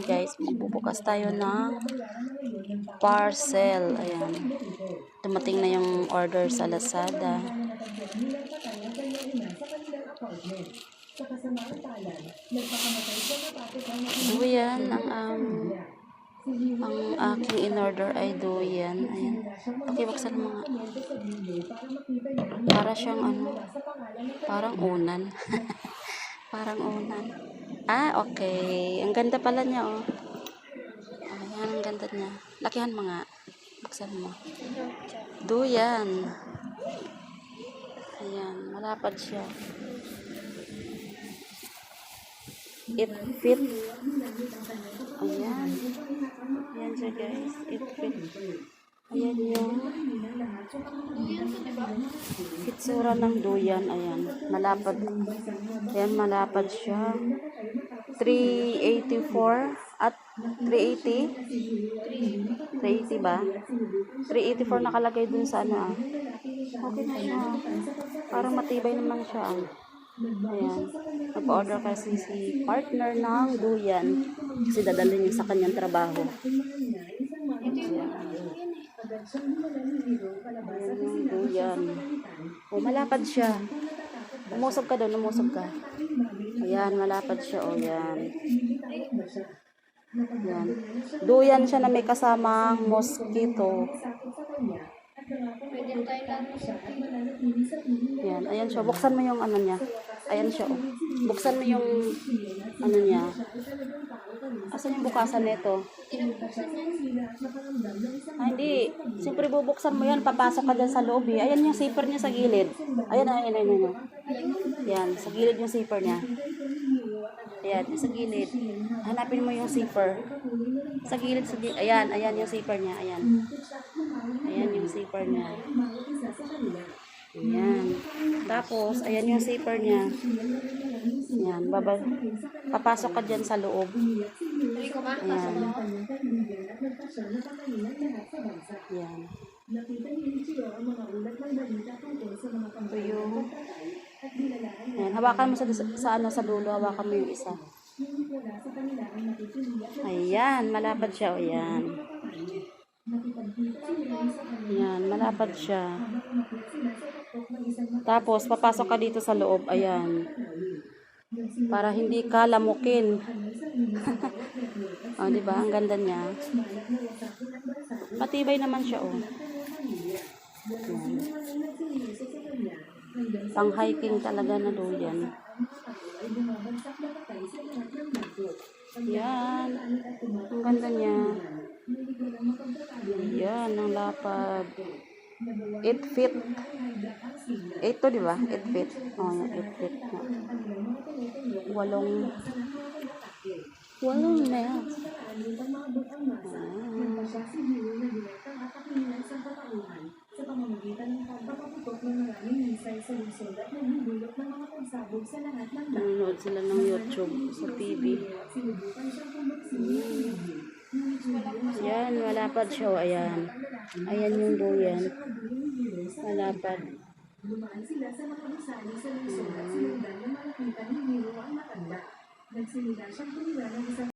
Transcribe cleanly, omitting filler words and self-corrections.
guys, magbubukas tayo ng parcel. Ayan. Dumating na yung order sa Lazada. Duyan ang aking in-order ay duyan. Ayan. Pakibuksan mo nga. Para siyang parang unan. Parang unan. Okay. Ang ganda pala niya, oh. Ayan, ang ganda niya. Lakihan mo nga. Buksan mo. Duyan. Ayan, malapad siya. It fit. Ayan. Ayan siya, guys. It fit. Ayan yung hitsura ng duyan. Ayan. Malapad. Ayan, malapad siya. 384 at 380. 380 ba? 384 nakalagay dun sa ano. Okay na siya. Parang matibay naman siya. Ayan. Nag-order kasi si partner ng duyan. Kasi dadalhin niya sa kanyang trabaho. Ayan yung duyan. Malapad siya. Umusog ka doon, umusog ka. Ayan, malapad siya. Ayan. Ayan. Duyan siya na may kasamang mosquito. Ayan, ayan siya. Buksan mo yung ano niya. Ayan siya, oh. Buksan mo yung ano niya. Asan yung bukasan nito? Hindi. Siyempre bubuksan mo yan. Papasok ka dyan sa loob, eh. Ayan yung zipper niya sa gilid. Ayan, ayan, ayan, ayan. Ayan, sa gilid yung zipper niya. Ayan, sa gilid. Hanapin mo yung zipper. Sa gilid, sa gilid. Ayan, ayan yung zipper niya. Ayan. Ayan yung zipper niya. Ayan. Tapos, ayan yung zipper niya. Ayan, papasok ka dyan sa loob. Ayan. Ayan. Ito yung ayan, hawakan mo sa dulo, hawakan mo yung isa. Ayan, malapad siya. Ayan. Ayan, malapad siya. Tapos, papasok ka dito sa loob. Ayan. Para hindi ka lamukin. Oh, diba? Ang ganda niya. Matibay naman siya, oh. Ayan. Pang hiking talaga na duyan. Yan. Ang ganda niya. Yan, ang lapad. 8 feet. 8 to, diba? 8 feet. Oh, yung 8 feet na. Walong nails. Sa pamamagitan ng pagpapaputok ng maraming minsay sa lungsod at nagdudulot ng mga pagsabog sa lahat ng daan. Nanonood sila ng YouTube sa TV. Yan, malapad siya. Ayan. Ayan yung duyan. Malapad. Dumaan sila sa mga gusali sa lungsod at sinundan ng malapitan ng hero ang matanda. Nagsimula siyang tumira ng isang